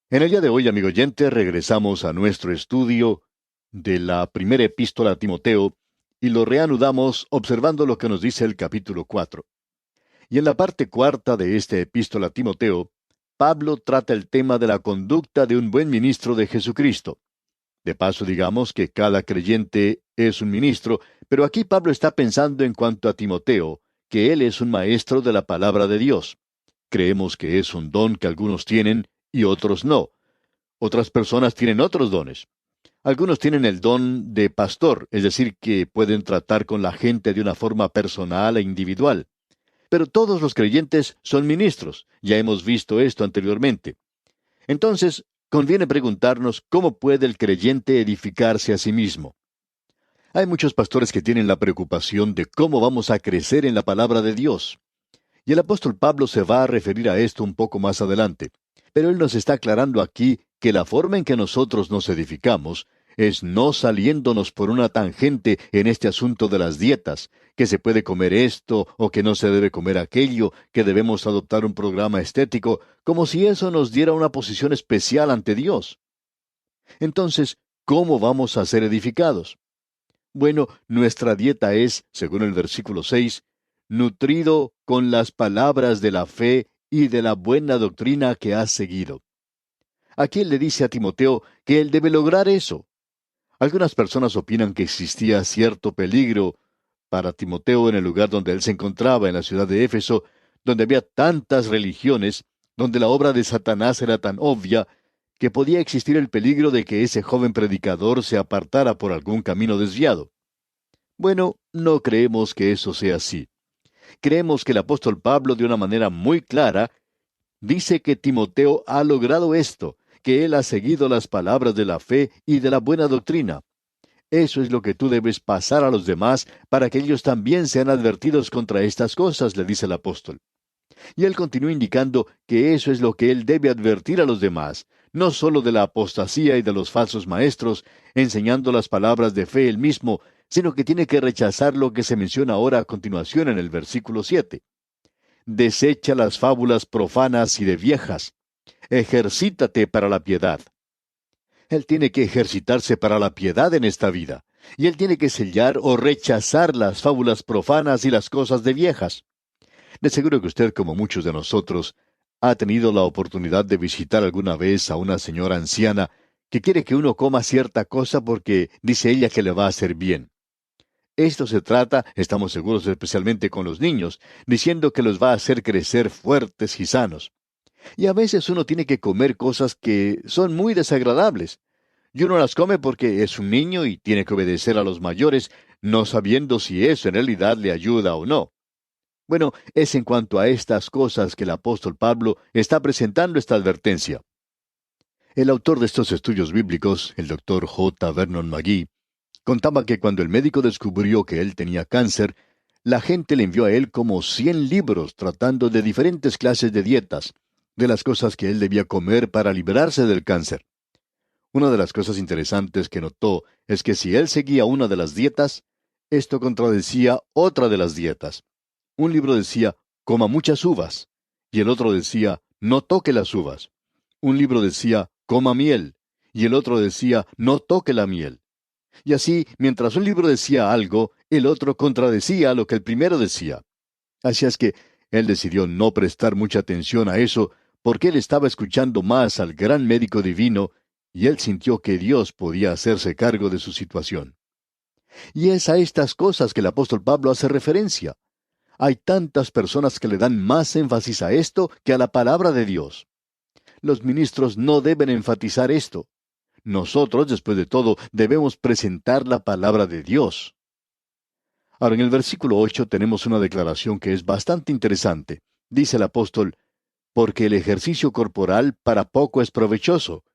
En el día de hoy, amigo oyente, regresamos a nuestro estudio de la primera epístola a Timoteo y lo reanudamos observando lo que nos dice el capítulo 4. Y en la parte cuarta de esta epístola a Timoteo, Pablo trata el tema de la conducta de un buen ministro de Jesucristo. De paso, digamos que cada creyente es un ministro, pero aquí Pablo está pensando en cuanto a Timoteo, que él es un maestro de la palabra de Dios. Creemos que es un don que algunos tienen y otros no. Otras personas tienen otros dones. Algunos tienen el don de pastor, es decir, que pueden tratar con la gente de una forma personal e individual. Pero todos los creyentes son ministros. Ya hemos visto esto anteriormente. Entonces, conviene preguntarnos cómo puede el creyente edificarse a sí mismo. Hay muchos pastores que tienen la preocupación de cómo vamos a crecer en la palabra de Dios. Y el apóstol Pablo se va a referir a esto un poco más adelante. Pero él nos está aclarando aquí que la forma en que nosotros nos edificamos es no saliéndonos por una tangente en este asunto de las dietas, que se puede comer esto o que no se debe comer aquello, que debemos adoptar un programa estético, como si eso nos diera una posición especial ante Dios. Entonces, ¿cómo vamos a ser edificados? Bueno, nuestra dieta es, según el versículo 6, nutrido con las palabras de la fe y de la buena doctrina que has seguido. Aquí él le dice a Timoteo que él debe lograr eso. Algunas personas opinan que existía cierto peligro para Timoteo en el lugar donde él se encontraba, en la ciudad de Éfeso, donde había tantas religiones, donde la obra de Satanás era tan obvia, que podía existir el peligro de que ese joven predicador se apartara por algún camino desviado. Bueno, no creemos que eso sea así. Creemos que el apóstol Pablo, de una manera muy clara, dice que Timoteo ha logrado esto, que él ha seguido las palabras de la fe y de la buena doctrina. Eso es lo que tú debes pasar a los demás para que ellos también sean advertidos contra estas cosas, le dice el apóstol. Y él continúa indicando que eso es lo que él debe advertir a los demás, no solo de la apostasía y de los falsos maestros, enseñando las palabras de fe él mismo, sino que tiene que rechazar lo que se menciona ahora a continuación en el versículo 7. Desecha las fábulas profanas y de viejas. Ejercítate para la piedad. Él tiene que ejercitarse para la piedad en esta vida, y él tiene que sellar o rechazar las fábulas profanas y las cosas de viejas. De seguro que usted, como muchos de nosotros, ha tenido la oportunidad de visitar alguna vez a una señora anciana que quiere que uno coma cierta cosa porque dice ella que le va a hacer bien. Esto se trata, estamos seguros especialmente con los niños, diciendo que los va a hacer crecer fuertes y sanos. Y a veces uno tiene que comer cosas que son muy desagradables. Y uno las come porque es un niño y tiene que obedecer a los mayores, no sabiendo si eso en realidad le ayuda o no. Bueno, es en cuanto a estas cosas que el apóstol Pablo está presentando esta advertencia. El autor de estos estudios bíblicos, el doctor J. Vernon McGee, contaba que cuando el médico descubrió que él tenía cáncer, la gente le envió a él como 100 libros tratando de diferentes clases de dietas, de las cosas que él debía comer para librarse del cáncer. Una de las cosas interesantes que notó es que si él seguía una de las dietas, esto contradecía otra de las dietas. Un libro decía, coma muchas uvas, y el otro decía, no toque las uvas. Un libro decía, coma miel, y el otro decía, no toque la miel. Y así, mientras un libro decía algo, el otro contradecía lo que el primero decía. Así es que él decidió no prestar mucha atención a eso, porque él estaba escuchando más al gran médico divino, y él sintió que Dios podía hacerse cargo de su situación. Y es a estas cosas que el apóstol Pablo hace referencia. Hay tantas personas que le dan más énfasis a esto que a la palabra de Dios. Los ministros no deben enfatizar esto. Nosotros, después de todo, debemos presentar la palabra de Dios. Ahora, en el versículo 8 tenemos una declaración que es bastante interesante. Dice el apóstol, porque el ejercicio corporal para poco es provechoso,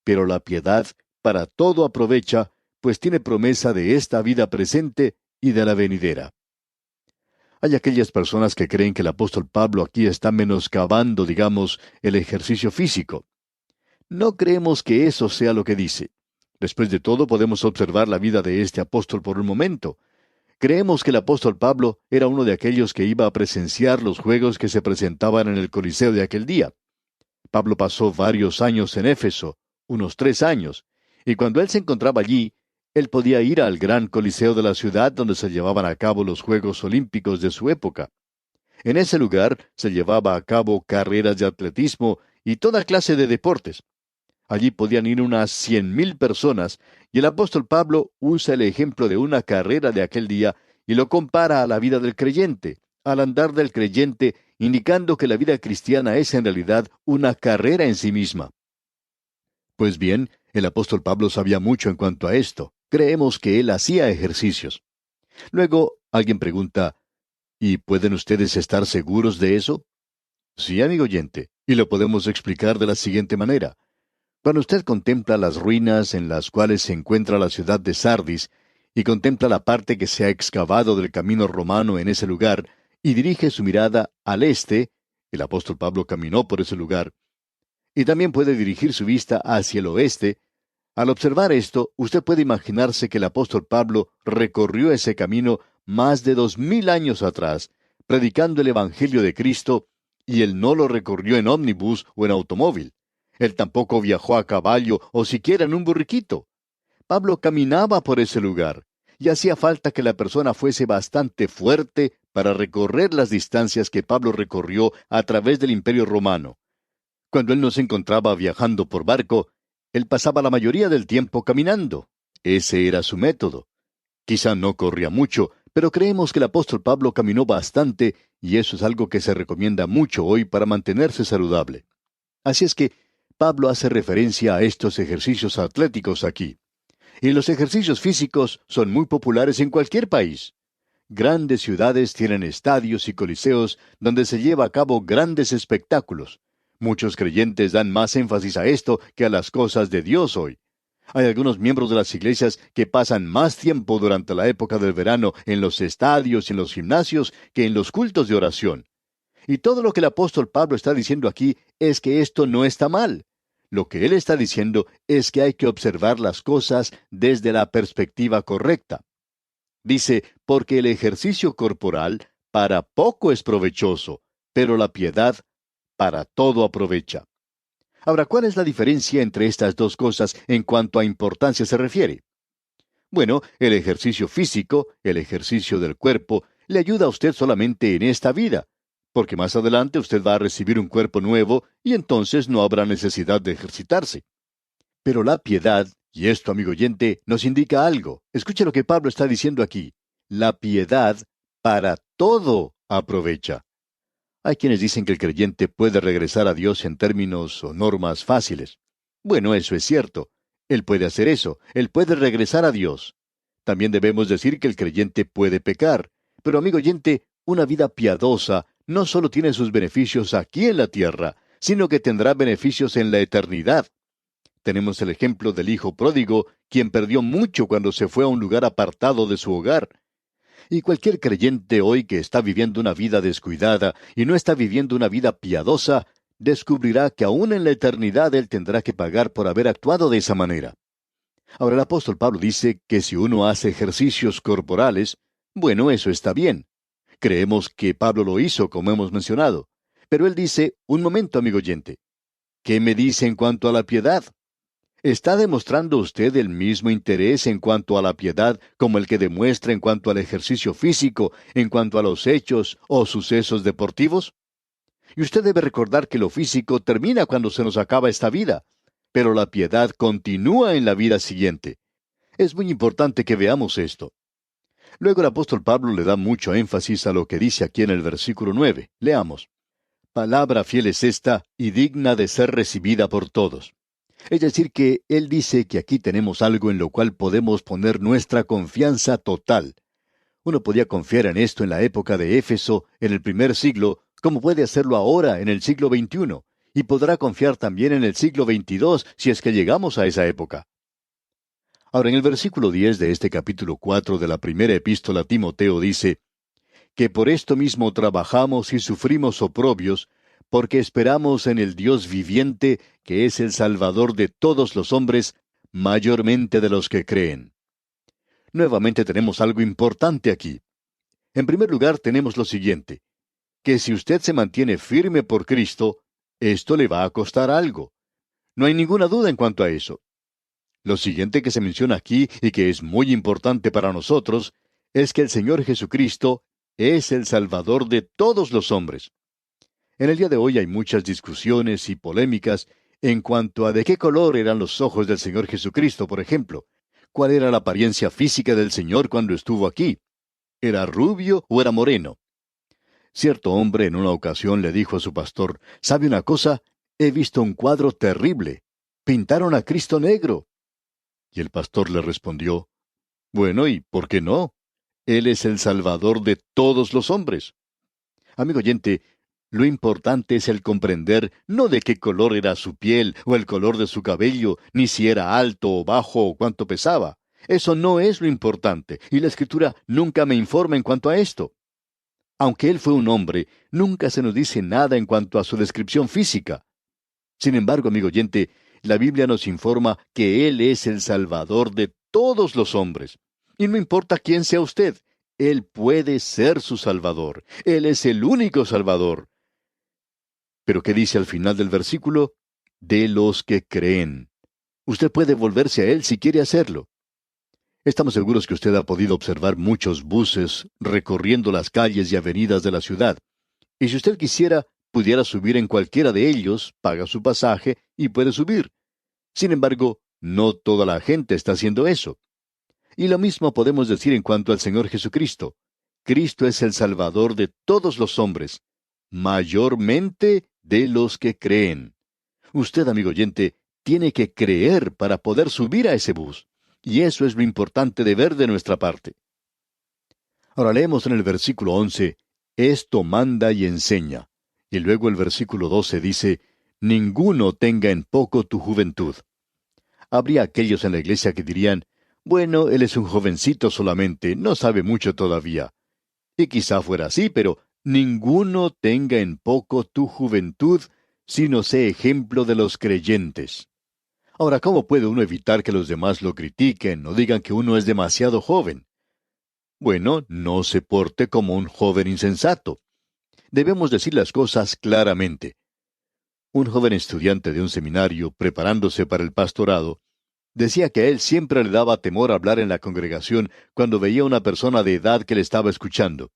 pero la piedad para todo aprovecha, pues tiene promesa de esta vida presente y de la venidera. Hay aquellas personas que creen que el apóstol Pablo aquí está menoscabando, digamos, el ejercicio físico. No creemos que eso sea lo que dice. Después de todo, podemos observar la vida de este apóstol por un momento. Creemos que el apóstol Pablo era uno de aquellos que iba a presenciar los juegos que se presentaban en el Coliseo de aquel día. Pablo pasó varios años en Éfeso, unos 3 años, y cuando él se encontraba allí, él podía ir al gran coliseo de la ciudad donde se llevaban a cabo los Juegos Olímpicos de su época. En ese lugar se llevaba a cabo carreras de atletismo y toda clase de deportes. Allí podían ir unas 100,000 personas, y el apóstol Pablo usa el ejemplo de una carrera de aquel día y lo compara a la vida del creyente, al andar del creyente, indicando que la vida cristiana es en realidad una carrera en sí misma. Pues bien, el apóstol Pablo sabía mucho en cuanto a esto. Creemos que él hacía ejercicios. Luego, alguien pregunta, ¿y pueden ustedes estar seguros de eso? Sí, amigo oyente, y lo podemos explicar de la siguiente manera. Cuando usted contempla las ruinas en las cuales se encuentra la ciudad de Sardis, y contempla la parte que se ha excavado del camino romano en ese lugar, y dirige su mirada al este, el apóstol Pablo caminó por ese lugar, y también puede dirigir su vista hacia el oeste. Al observar esto, usted puede imaginarse que el apóstol Pablo recorrió ese camino más de 2000 años atrás, predicando el Evangelio de Cristo, y él no lo recorrió en ómnibus o en automóvil. Él tampoco viajó a caballo o siquiera en un burriquito. Pablo caminaba por ese lugar, y hacía falta que la persona fuese bastante fuerte para recorrer las distancias que Pablo recorrió a través del Imperio Romano. Cuando él no se encontraba viajando por barco, él pasaba la mayoría del tiempo caminando. Ese era su método. Quizá no corría mucho, pero creemos que el apóstol Pablo caminó bastante, y eso es algo que se recomienda mucho hoy para mantenerse saludable. Así es que Pablo hace referencia a estos ejercicios atléticos aquí. Y los ejercicios físicos son muy populares en cualquier país. Grandes ciudades tienen estadios y coliseos donde se lleva a cabo grandes espectáculos. Muchos creyentes dan más énfasis a esto que a las cosas de Dios hoy. Hay algunos miembros de las iglesias que pasan más tiempo durante la época del verano en los estadios y en los gimnasios que en los cultos de oración. Y todo lo que el apóstol Pablo está diciendo aquí es que esto no está mal. Lo que él está diciendo es que hay que observar las cosas desde la perspectiva correcta. Dice, porque el ejercicio corporal para poco es provechoso, pero la piedad para todo aprovecha. Ahora, ¿cuál es la diferencia entre estas dos cosas en cuanto a importancia se refiere? Bueno, el ejercicio físico, el ejercicio del cuerpo, le ayuda a usted solamente en esta vida, porque más adelante usted va a recibir un cuerpo nuevo y entonces no habrá necesidad de ejercitarse. Pero la piedad, y esto, amigo oyente, nos indica algo. Escuche lo que Pablo está diciendo aquí. La piedad para todo aprovecha. Hay quienes dicen que el creyente puede regresar a Dios en términos o normas fáciles. Bueno, eso es cierto. Él puede hacer eso. Él puede regresar a Dios. También debemos decir que el creyente puede pecar. Pero, amigo oyente, una vida piadosa no solo tiene sus beneficios aquí en la tierra, sino que tendrá beneficios en la eternidad. Tenemos el ejemplo del hijo pródigo, quien perdió mucho cuando se fue a un lugar apartado de su hogar. Y cualquier creyente hoy que está viviendo una vida descuidada y no está viviendo una vida piadosa, descubrirá que aún en la eternidad él tendrá que pagar por haber actuado de esa manera. Ahora el apóstol Pablo dice que si uno hace ejercicios corporales, bueno, eso está bien. Creemos que Pablo lo hizo, como hemos mencionado. Pero él dice, un momento, amigo oyente, ¿qué me dice en cuanto a la piedad? ¿Está demostrando usted el mismo interés en cuanto a la piedad como el que demuestra en cuanto al ejercicio físico, en cuanto a los hechos o sucesos deportivos? Y usted debe recordar que lo físico termina cuando se nos acaba esta vida, pero la piedad continúa en la vida siguiente. Es muy importante que veamos esto. Luego el apóstol Pablo le da mucho énfasis a lo que dice aquí en el versículo 9. Leamos. Palabra fiel es esta y digna de ser recibida por todos. Es decir, que él dice que aquí tenemos algo en lo cual podemos poner nuestra confianza total. Uno podía confiar en esto en la época de Éfeso, en el primer siglo, como puede hacerlo ahora en el siglo XXI, y podrá confiar también en el siglo XXII si es que llegamos a esa época. Ahora, en el versículo 10 de este capítulo 4 de la primera epístola a Timoteo dice, que por esto mismo trabajamos y sufrimos oprobios, porque esperamos en el Dios viviente, que es el Salvador de todos los hombres, mayormente de los que creen. Nuevamente tenemos algo importante aquí. En primer lugar tenemos lo siguiente, que si usted se mantiene firme por Cristo, esto le va a costar algo. No hay ninguna duda en cuanto a eso. Lo siguiente que se menciona aquí y que es muy importante para nosotros es que el Señor Jesucristo es el Salvador de todos los hombres. En el día de hoy hay muchas discusiones y polémicas en cuanto a de qué color eran los ojos del Señor Jesucristo, por ejemplo. ¿Cuál era la apariencia física del Señor cuando estuvo aquí? ¿Era rubio o era moreno? Cierto hombre en una ocasión le dijo a su pastor, ¿sabe una cosa? He visto un cuadro terrible. Pintaron a Cristo negro. Y el pastor le respondió, bueno, ¿y por qué no? Él es el Salvador de todos los hombres. Amigo oyente, lo importante es el comprender no de qué color era su piel o el color de su cabello, ni si era alto o bajo o cuánto pesaba. Eso no es lo importante, y la Escritura nunca me informa en cuanto a esto. Aunque él fue un hombre, nunca se nos dice nada en cuanto a su descripción física. Sin embargo, amigo oyente, la Biblia nos informa que Él es el Salvador de todos los hombres. Y no importa quién sea usted, Él puede ser su Salvador. Él es el único Salvador. Pero ¿qué dice al final del versículo? De los que creen. Usted puede volverse a Él si quiere hacerlo. Estamos seguros que usted ha podido observar muchos buses recorriendo las calles y avenidas de la ciudad. Y si usted quisiera, pudiera subir en cualquiera de ellos, paga su pasaje y puede subir. Sin embargo, no toda la gente está haciendo eso. Y lo mismo podemos decir en cuanto al Señor Jesucristo. Cristo es el Salvador de todos los hombres, mayormente de los que creen. Usted, amigo oyente, tiene que creer para poder subir a ese bus. Y eso es lo importante de ver de nuestra parte. Ahora leemos en el versículo 11, esto manda y enseña. Y luego el versículo 12 dice, ninguno tenga en poco tu juventud. Habría aquellos en la iglesia que dirían, bueno, él es un jovencito solamente, no sabe mucho todavía. Y quizá fuera así, pero ninguno tenga en poco tu juventud, sino sé ejemplo de los creyentes. Ahora, ¿cómo puede uno evitar que los demás lo critiquen o digan que uno es demasiado joven? Bueno, no se porte como un joven insensato. Debemos decir las cosas claramente. Un joven estudiante de un seminario, preparándose para el pastorado, decía que a él siempre le daba temor hablar en la congregación cuando veía a una persona de edad que le estaba escuchando.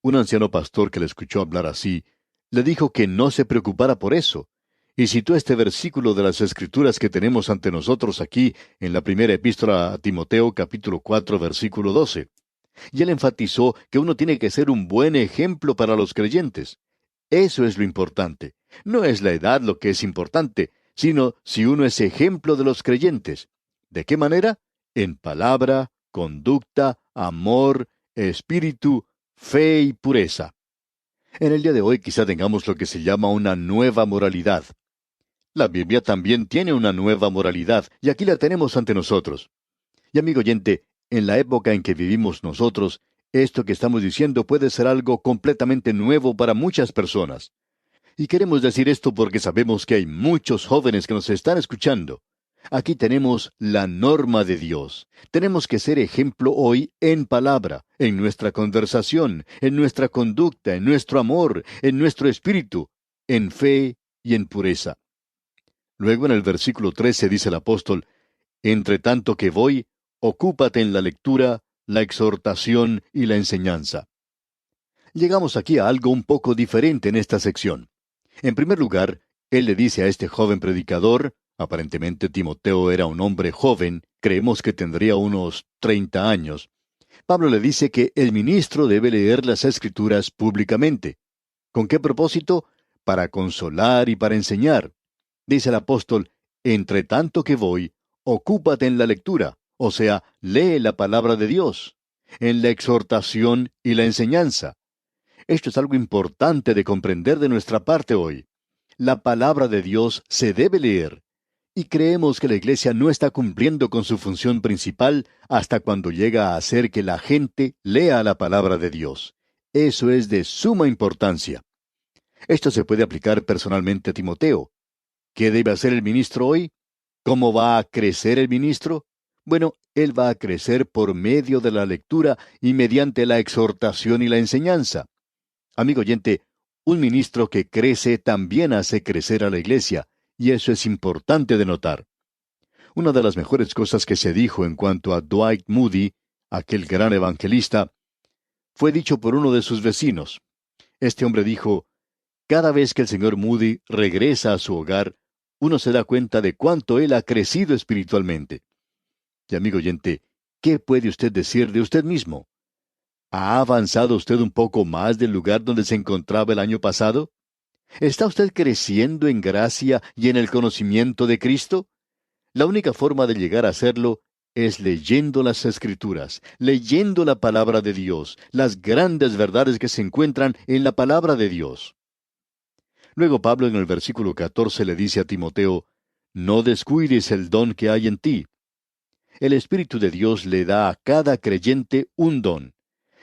Un anciano pastor que le escuchó hablar así, le dijo que no se preocupara por eso, y citó este versículo de las Escrituras que tenemos ante nosotros aquí en la primera epístola a Timoteo capítulo 4 versículo 12. Y él enfatizó que uno tiene que ser un buen ejemplo para los creyentes. Eso es lo importante. No es la edad lo que es importante, sino si uno es ejemplo de los creyentes. ¿De qué manera? En palabra, conducta, amor, espíritu, fe y pureza. En el día de hoy quizá tengamos lo que se llama una nueva moralidad. La Biblia también tiene una nueva moralidad, y aquí la tenemos ante nosotros. Y amigo oyente, en la época en que vivimos nosotros, esto que estamos diciendo puede ser algo completamente nuevo para muchas personas. Y queremos decir esto porque sabemos que hay muchos jóvenes que nos están escuchando. Aquí tenemos la norma de Dios. Tenemos que ser ejemplo hoy en palabra, en nuestra conversación, en nuestra conducta, en nuestro amor, en nuestro espíritu, en fe y en pureza. Luego en el versículo 13 dice el apóstol, entre tanto que voy, ocúpate en la lectura, la exhortación y la enseñanza. Llegamos aquí a algo un poco diferente en esta sección. En primer lugar, él le dice a este joven predicador, aparentemente Timoteo era un hombre joven, creemos que tendría unos 30 años. Pablo le dice que el ministro debe leer las Escrituras públicamente. ¿Con qué propósito? Para consolar y para enseñar. Dice el apóstol, entre tanto que voy, ocúpate en la lectura, o sea, lee la palabra de Dios, en la exhortación y la enseñanza. Esto es algo importante de comprender de nuestra parte hoy. La palabra de Dios se debe leer. Y creemos que la iglesia no está cumpliendo con su función principal hasta cuando llega a hacer que la gente lea la palabra de Dios. Eso es de suma importancia. Esto se puede aplicar personalmente a Timoteo. ¿Qué debe hacer el ministro hoy? ¿Cómo va a crecer el ministro? Bueno, él va a crecer por medio de la lectura y mediante la exhortación y la enseñanza. Amigo oyente, un ministro que crece también hace crecer a la iglesia, y eso es importante de notar. Una de las mejores cosas que se dijo en cuanto a Dwight Moody, aquel gran evangelista, fue dicho por uno de sus vecinos. Este hombre dijo, cada vez que el señor Moody regresa a su hogar, uno se da cuenta de cuánto él ha crecido espiritualmente. Y amigo oyente, ¿qué puede usted decir de usted mismo? ¿Ha avanzado usted un poco más del lugar donde se encontraba el año pasado? ¿Está usted creciendo en gracia y en el conocimiento de Cristo? La única forma de llegar a hacerlo es leyendo las Escrituras, leyendo la palabra de Dios, las grandes verdades que se encuentran en la palabra de Dios. Luego Pablo en el versículo 14 le dice a Timoteo, no descuides el don que hay en ti. El Espíritu de Dios le da a cada creyente un don.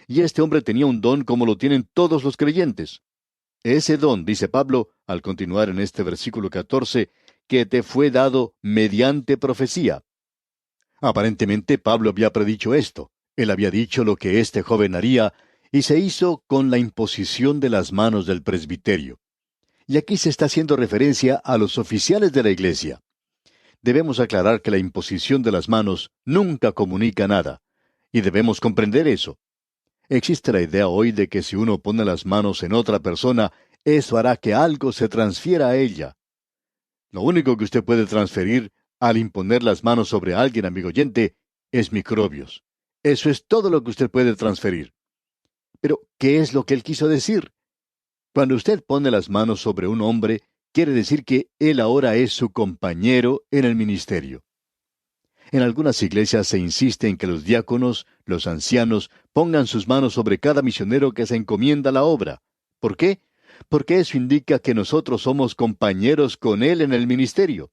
Y este hombre tenía un don como lo tienen todos los creyentes. Ese don, dice Pablo, al continuar en este versículo 14, que te fue dado mediante profecía. Aparentemente Pablo había predicho esto. Él había dicho lo que este joven haría, y se hizo con la imposición de las manos del presbiterio. Y aquí se está haciendo referencia a los oficiales de la iglesia. Debemos aclarar que la imposición de las manos nunca comunica nada, y debemos comprender eso. Existe la idea hoy de que si uno pone las manos en otra persona, eso hará que algo se transfiera a ella. Lo único que usted puede transferir al imponer las manos sobre alguien, amigo oyente, es microbios. Eso es todo lo que usted puede transferir. Pero, ¿qué es lo que él quiso decir? Cuando usted pone las manos sobre un hombre, quiere decir que él ahora es su compañero en el ministerio. En algunas iglesias se insiste en que los diáconos, los ancianos, pongan sus manos sobre cada misionero que se encomienda a la obra. ¿Por qué? Porque eso indica que nosotros somos compañeros con él en el ministerio.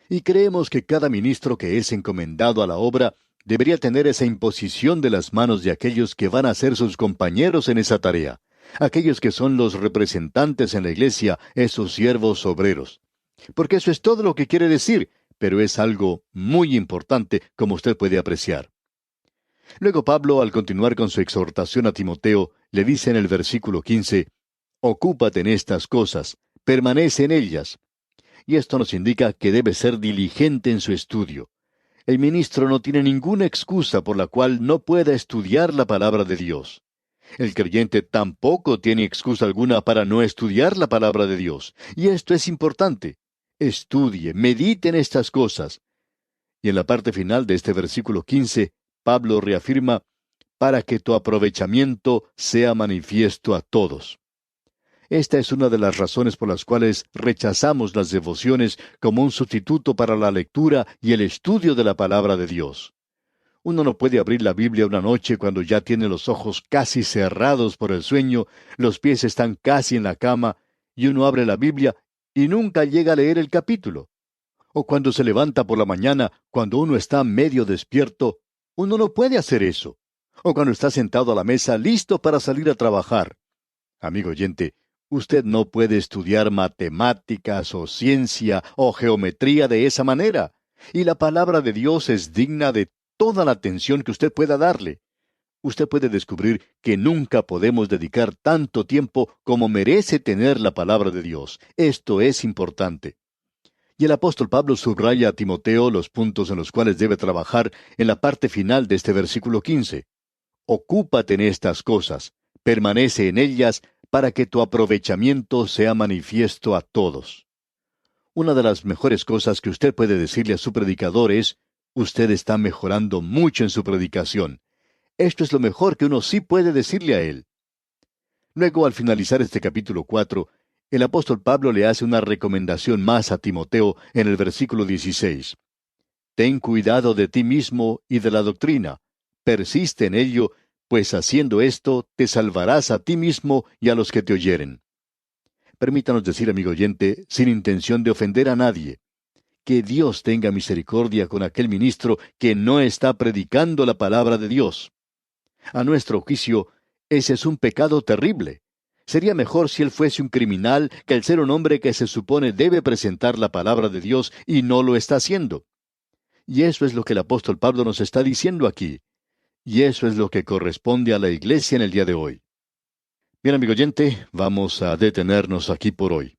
Y creemos que cada ministro que es encomendado a la obra debería tener esa imposición de las manos de aquellos que van a ser sus compañeros en esa tarea, aquellos que son los representantes en la iglesia, esos siervos obreros. Porque eso es todo lo que quiere decir, pero es algo muy importante, como usted puede apreciar. Luego Pablo, al continuar con su exhortación a Timoteo, le dice en el versículo 15, ocúpate en estas cosas, permanece en ellas. Y esto nos indica que debe ser diligente en su estudio. El ministro no tiene ninguna excusa por la cual no pueda estudiar la palabra de Dios. El creyente tampoco tiene excusa alguna para no estudiar la palabra de Dios. Y esto es importante. Estudie, medite en estas cosas. Y en la parte final de este versículo 15, Pablo reafirma, para que tu aprovechamiento sea manifiesto a todos. Esta es una de las razones por las cuales rechazamos las devociones como un sustituto para la lectura y el estudio de la palabra de Dios. Uno no puede abrir la Biblia una noche cuando ya tiene los ojos casi cerrados por el sueño, los pies están casi en la cama, y uno abre la Biblia y nunca llega a leer el capítulo. O cuando se levanta por la mañana, cuando uno está medio despierto, uno no puede hacer eso. O cuando está sentado a la mesa listo para salir a trabajar. Amigo oyente, usted no puede estudiar matemáticas o ciencia o geometría de esa manera. Y la palabra de Dios es digna de toda la atención que usted pueda darle. Usted puede descubrir que nunca podemos dedicar tanto tiempo como merece tener la palabra de Dios. Esto es importante. Y el apóstol Pablo subraya a Timoteo los puntos en los cuales debe trabajar en la parte final de este versículo 15. Ocúpate en estas cosas, permanece en ellas, para que tu aprovechamiento sea manifiesto a todos. Una de las mejores cosas que usted puede decirle a su predicador es, usted está mejorando mucho en su predicación. Esto es lo mejor que uno sí puede decirle a él. Luego, al finalizar este capítulo 4, el apóstol Pablo le hace una recomendación más a Timoteo en el versículo 16. Ten cuidado de ti mismo y de la doctrina. Persiste en ello, pues haciendo esto te salvarás a ti mismo y a los que te oyeren. Permítanos decir, amigo oyente, sin intención de ofender a nadie, que Dios tenga misericordia con aquel ministro que no está predicando la palabra de Dios. A nuestro juicio, ese es un pecado terrible. Sería mejor si él fuese un criminal que el ser un hombre que se supone debe presentar la palabra de Dios y no lo está haciendo. Y eso es lo que el apóstol Pablo nos está diciendo aquí. Y eso es lo que corresponde a la iglesia en el día de hoy. Bien, amigo oyente, vamos a detenernos aquí por hoy.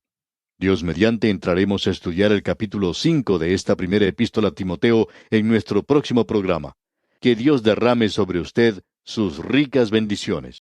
Dios mediante entraremos a estudiar el capítulo 5 de esta primera epístola a Timoteo en nuestro próximo programa. Que Dios derrame sobre usted sus ricas bendiciones.